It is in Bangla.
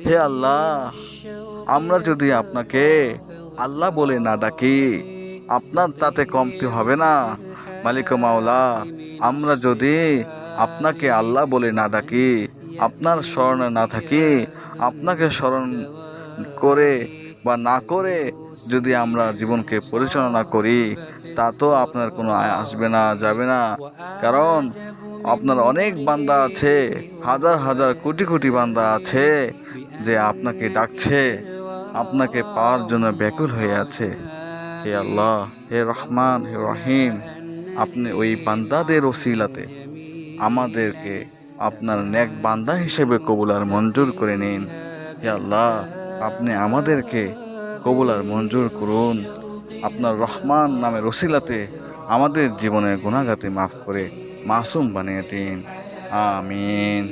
হে আল্লাহ, আমরা যদি আপনাকে আল্লাহ বলে না ডাকি, আপনার তাতে কমতি হবে না। মালিক ও মাওলা, আমরা যদি আপনাকে আল্লাহ বলে না ডাকি, আপনার স্মরণে না থাকি, আপনাকে স্মরণ করে বা না করে যদি আমরা জীবনকে পরিচালনা করি, তা তো আপনার কোনো আয় আসবে না, যাবে না। কারণ আপনার অনেক বান্দা আছে, হাজার হাজার কোটি কোটি বান্দা আছে, যে আপনাকে ডাকছে, আপনাকে পাওয়ার জন্য ব্যাকুল হয়ে আছে। হে আল্লাহ, হে রহমান, হে রহিম, আপনি ওই বান্দাদের ওসিলাতে আমাদেরকে আপনার নেক বান্দা হিসেবে কবুল আর মঞ্জুর করে নিন। হে আল্লাহ, আপনি আমাদেরকে কবুল আর মঞ্জুর করুন। আপনার রহমান নামের ওসিলাতে আমাদের জীবনের গুনাহগাতি মাফ করে মাসুম বানিয়ে দিন। আমিন।